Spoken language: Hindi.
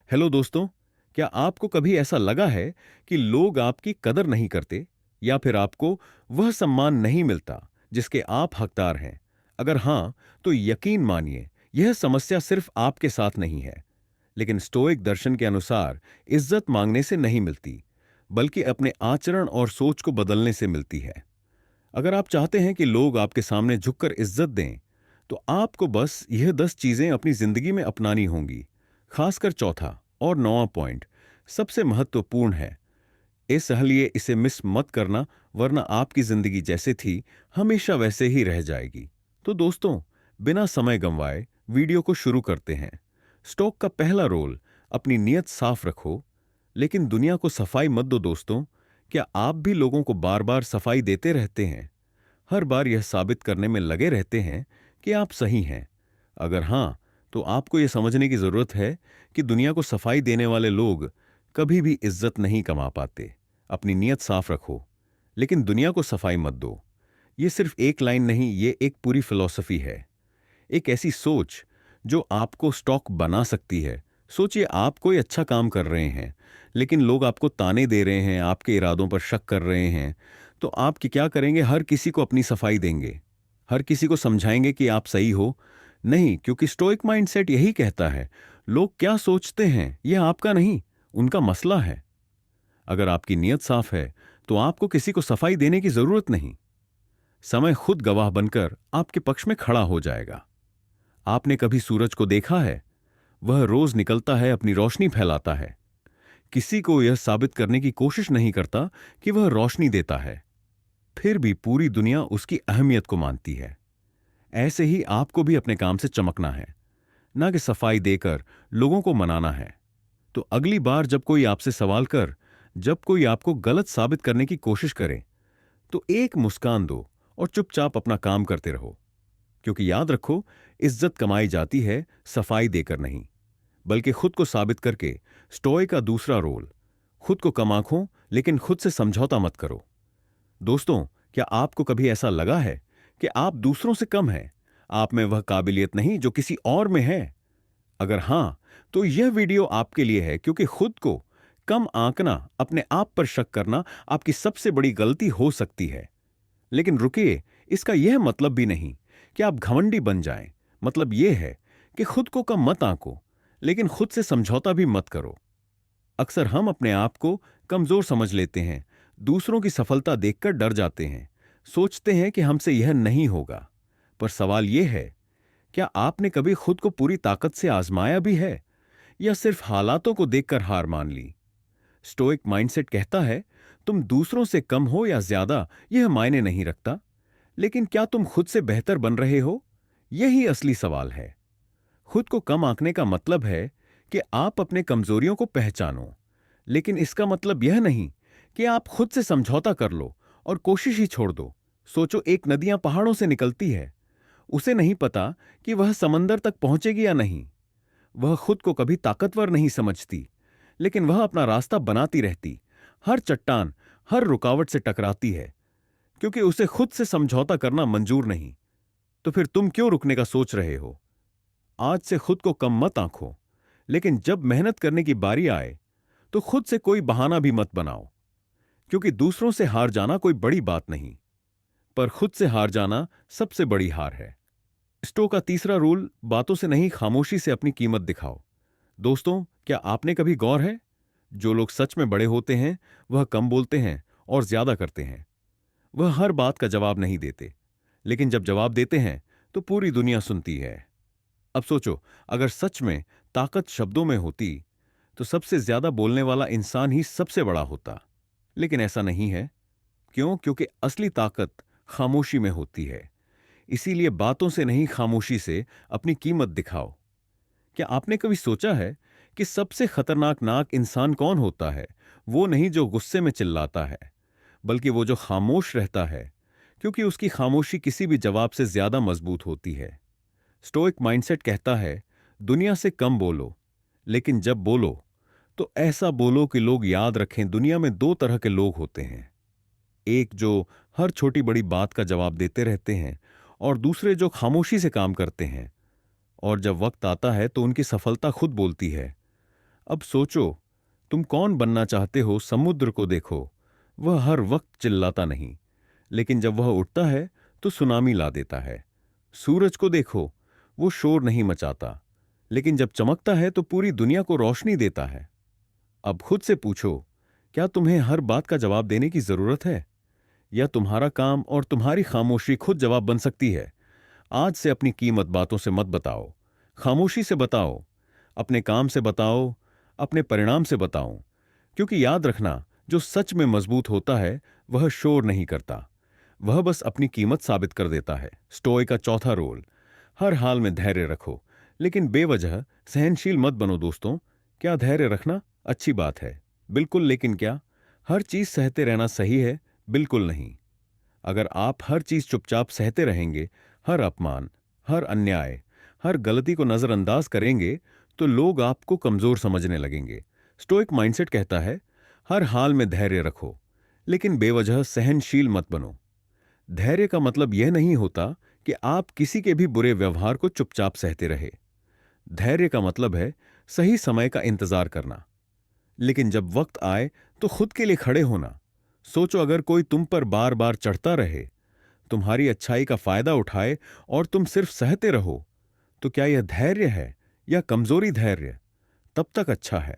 हेलो दोस्तों। क्या आपको कभी ऐसा लगा है कि लोग आपकी कदर नहीं करते या फिर आपको वह सम्मान नहीं मिलता जिसके आप हकदार हैं? अगर हां, तो यकीन मानिए यह समस्या सिर्फ आपके साथ नहीं है। लेकिन स्टोइक दर्शन के अनुसार इज्जत मांगने से नहीं मिलती, बल्कि अपने आचरण और सोच को बदलने से मिलती है। अगर आप चाहते हैं कि लोग आपके सामने झुककर इज्जत दें, तो आपको बस यह 10 चीजें अपनी जिंदगी में अपनानी होंगी। खासकर चौथा और 9वां पॉइंट सबसे महत्वपूर्ण है। इसलिए इसे मिस मत करना, वरना आपकी जिंदगी जैसे थी हमेशा वैसे ही रह जाएगी। तो दोस्तों, बिना समय गंवाए वीडियो को शुरू करते हैं। स्टोक का पहला रोल, अपनी नीयत साफ रखो। लेकिन दुनिया को सफाई मत दो दोस्तों। क्या आप भी लोगों को बार बार सफाई देते रहते हैं? हर बार यह साबित करने में लगे रहते हैं कि आप सही हैं? अगर हां, तो आपको यह समझने की जरूरत है कि दुनिया को सफाई देने वाले लोग कभी भी इज्जत नहीं कमा पाते। अपनी नीयत साफ रखो, लेकिन दुनिया को सफाई मत दो। यह सिर्फ एक लाइन नहीं, यह एक पूरी फिलॉसफी है। एक ऐसी सोच जो आपको स्टॉक बना सकती है। सोचिए, आप कोई अच्छा काम कर रहे हैं, लेकिन लोग आपको ताने दे रहे हैं, आपके इरादों पर शक कर रहे हैं। तो आप क्या करेंगे? हर किसी को अपनी सफाई देंगे, हर किसी को समझाएंगे कि आप सही हो? नहीं, क्योंकि स्टोइक माइंडसेट यही कहता है, लोग क्या सोचते हैं यह आपका नहीं, उनका मसला है। अगर आपकी नीयत साफ है, तो आपको किसी को सफाई देने की जरूरत नहीं। समय खुद गवाह बनकर आपके पक्ष में खड़ा हो जाएगा। आपने कभी सूरज को देखा है? वह रोज निकलता है, अपनी रोशनी फैलाता है। किसी को यह साबित करने की कोशिश नहीं करता कि वह रोशनी देता है। फिर भी पूरी दुनिया उसकी अहमियत को मानती है। ऐसे ही आपको भी अपने काम से चमकना है, ना कि सफाई देकर लोगों को मनाना है। तो अगली बार जब कोई आपको गलत साबित करने की कोशिश करे, तो एक मुस्कान दो और चुपचाप अपना काम करते रहो। क्योंकि याद रखो, इज्जत कमाई जाती है सफाई देकर नहीं, बल्कि खुद को साबित करके। स्टोइक का दूसरा रोल, खुद को कम आंखो, लेकिन खुद से समझौता मत करो। दोस्तों, क्या आपको कभी ऐसा लगा है कि आप दूसरों से कम हैं? आप में वह काबिलियत नहीं जो किसी और में है? अगर हां, तो यह वीडियो आपके लिए है, क्योंकि खुद को कम आंकना, अपने आप पर शक करना आपकी सबसे बड़ी गलती हो सकती है। लेकिन रुकिए, इसका यह मतलब भी नहीं कि आप घमंडी बन जाएं। मतलब यह है कि खुद को कम मत आंको, लेकिन खुद से समझौता भी मत करो। अक्सर हम अपने आप को कमजोर समझ लेते हैं, दूसरों की सफलता देखकर डर जाते हैं, सोचते हैं कि हमसे यह नहीं होगा। पर सवाल यह है, क्या आपने कभी खुद को पूरी ताकत से आजमाया भी है, या सिर्फ हालातों को देखकर हार मान ली? स्टोइक माइंडसेट कहता है, तुम दूसरों से कम हो या ज्यादा यह मायने नहीं रखता, लेकिन क्या तुम खुद से बेहतर बन रहे हो? यही असली सवाल है। खुद को कम आंकने का मतलब है कि आप अपने कमजोरियों को पहचानो, लेकिन इसका मतलब यह नहीं कि आप खुद से समझौता कर लो और कोशिश ही छोड़ दो। सोचो, एक नदियां पहाड़ों से निकलती है, उसे नहीं पता कि वह समंदर तक पहुंचेगी या नहीं। वह खुद को कभी ताकतवर नहीं समझती, लेकिन वह अपना रास्ता बनाती रहती, हर चट्टान, हर रुकावट से टकराती है, क्योंकि उसे खुद से समझौता करना मंजूर नहीं। तो फिर तुम क्यों रुकने का सोच रहे हो? आज से खुद को कम मत आंको, लेकिन जब मेहनत करने की बारी आए, तो खुद से कोई बहाना भी मत बनाओ। क्योंकि दूसरों से हार जाना कोई बड़ी बात नहीं, पर खुद से हार जाना सबसे बड़ी हार है। स्टो का तीसरा रूल, बातों से नहीं, खामोशी से अपनी कीमत दिखाओ। दोस्तों, क्या आपने कभी गौर है, जो लोग सच में बड़े होते हैं वह कम बोलते हैं और ज्यादा करते हैं। वह हर बात का जवाब नहीं देते, लेकिन जब जवाब देते हैं तो पूरी दुनिया सुनती है। अब सोचो, अगर सच में ताकत शब्दों में होती, तो सबसे ज्यादा बोलने वाला इंसान ही सबसे बड़ा होता। लेकिन ऐसा नहीं है। क्यों? क्योंकि असली ताकत खामोशी में होती है। इसीलिए बातों से नहीं, खामोशी से अपनी कीमत दिखाओ। क्या आपने कभी सोचा है कि सबसे खतरनाक नाक इंसान कौन होता है? वो नहीं जो गुस्से में चिल्लाता है, बल्कि वो जो खामोश रहता है, क्योंकि उसकी खामोशी किसी भी जवाब से ज्यादा मजबूत होती है। स्टोइक माइंडसेट कहता है, दुनिया से कम बोलो, लेकिन जब बोलो तो ऐसा बोलो कि लोग याद रखें। दुनिया में दो तरह के लोग होते हैं, एक जो हर छोटी बड़ी बात का जवाब देते रहते हैं, और दूसरे जो खामोशी से काम करते हैं, और जब वक्त आता है तो उनकी सफलता खुद बोलती है। अब सोचो, तुम कौन बनना चाहते हो? समुद्र को देखो, वह हर वक्त चिल्लाता नहीं, लेकिन जब वह उठता है तो सुनामी ला देता है। सूरज को देखो, वो शोर नहीं मचाता, लेकिन जब चमकता है तो पूरी दुनिया को रोशनी देता है। अब खुद से पूछो, क्या तुम्हें हर बात का जवाब देने की जरूरत है, या तुम्हारा काम और तुम्हारी खामोशी खुद जवाब बन सकती है? आज से अपनी कीमत बातों से मत बताओ, खामोशी से बताओ, अपने काम से बताओ, अपने परिणाम से बताओ। क्योंकि याद रखना, जो सच में मजबूत होता है वह शोर नहीं करता, वह बस अपनी कीमत साबित कर देता है। स्टोइक का चौथा रोल, हर हाल में धैर्य रखो, लेकिन बेवजह सहनशील मत बनो। दोस्तों, क्या धैर्य रखना अच्छी बात है? बिल्कुल, लेकिन क्या हर चीज सहते रहना सही है? बिल्कुल नहीं। अगर आप हर चीज चुपचाप सहते रहेंगे, हर अपमान, हर अन्याय, हर गलती को नजरअंदाज करेंगे, तो लोग आपको कमजोर समझने लगेंगे। स्टोइक माइंडसेट कहता है, हर हाल में धैर्य रखो, लेकिन बेवजह सहनशील मत बनो। धैर्य का मतलब यह नहीं होता कि आप किसी के भी बुरे व्यवहार को चुपचाप सहते रहे। धैर्य का मतलब है सही समय का इंतजार करना, लेकिन जब वक्त आए तो खुद के लिए खड़े होना। सोचो, अगर कोई तुम पर बार बार चढ़ता रहे, तुम्हारी अच्छाई का फायदा उठाए और तुम सिर्फ सहते रहो, तो क्या यह धैर्य है या कमजोरी? धैर्य तब तक अच्छा है